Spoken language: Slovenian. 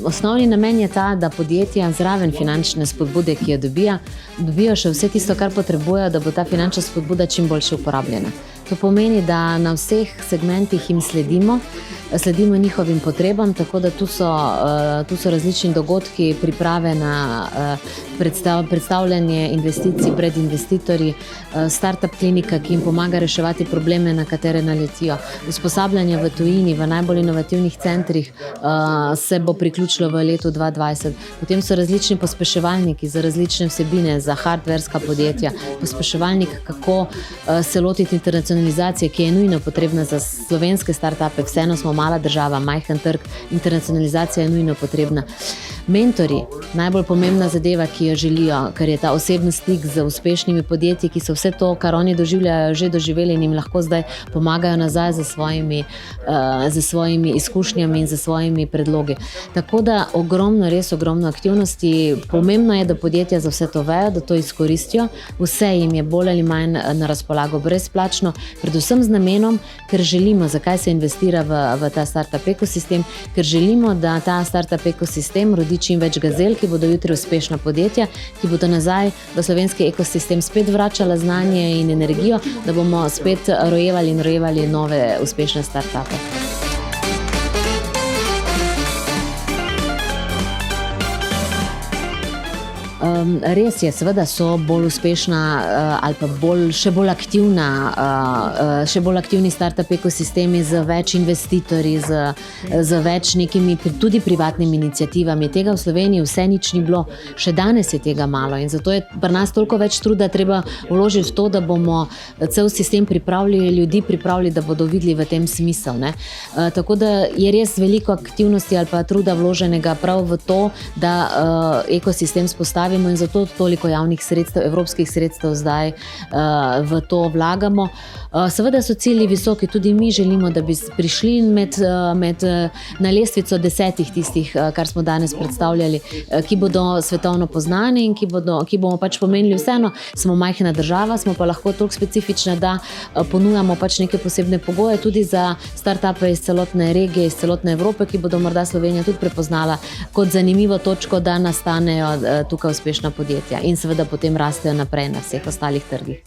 Osnovni namen je ta, da podjetja zraven finančne spodbude, ki jo dobijo še vse tisto, kar potrebujejo, da bo ta finančna spodbuda čim boljše uporabljena. To pomeni, da na vseh segmentih jim sledimo njihovim potrebam, tako da tu so različni dogodki, priprave na predstavljanje investicij pred investitorji, startup klinika, ki jim pomaga reševati probleme, na katere naletijo. Usposabljanje v tujini, v najbolj inovativnih centrih se bo priključilo v letu 2020. Potem so različni pospeševalniki za različne vsebine, za hardverska podjetja, pospeševalnik, kako se lotiti internacionalizacije, ki je nujno potrebna za slovenske startupe. Vseeno smo mala država, majhen trg, internacionalizacija je nujno potrebna. Mentori, najbolj pomembna zadeva, ki jo želijo, ker je ta osebni stik z uspešnimi podjetji, ki so vse to, kar oni doživljajo, že doživeli in jim lahko zdaj pomagajo nazaj za svojimi izkušnjami in za svojimi predlogi. Tako da res ogromno aktivnosti. Pomembno je, da podjetja za vse to vejo, da to izkoristijo. Vse jim je bolj ali manj na razpolago brezplačno, predvsem z namenom, ker želimo, zakaj se investira v ta startup ekosistem, ker želimo, da ta startup ekosistem rodi čim več gazel, ki bodo jutri uspešna podjetja, ki bodo nazaj v slovenski ekosistem spet vračala znanje in energijo, da bomo spet rojevali nove uspešne startupe. Res je, seveda so bolj uspešna ali pa še bolj aktivni startup ekosistemi z več investitorji, z več nekimi tudi privatnimi iniciativami. Tega v Sloveniji vse nič ni bilo, še danes je tega malo in zato je pri nas toliko več truda treba vložiti v to, da bomo cel sistem ljudi pripravili, da bodo videli v tem smisel, ne. Tako da je res veliko aktivnosti ali pa truda vloženega prav v to, da ekosistem spostavimo in zato toliko javnih sredstev, evropskih sredstev zdaj v to vlagamo. Seveda so cilji visoki, tudi mi želimo, da bi prišli na lestvico 10 tistih, kar smo danes predstavljali, ki bodo svetovno poznani in ki bomo pač pomenili vseeno, smo majhna država, smo pa lahko toliko specifična, da ponujamo pač neke posebne pogoje tudi za startupe iz celotne regije, iz celotne Evrope, ki bodo morda Slovenija tudi prepoznala kot zanimivo točko, da nastanejo tukaj uspešna podjetja in seveda potem rastejo naprej na vseh ostalih trgih.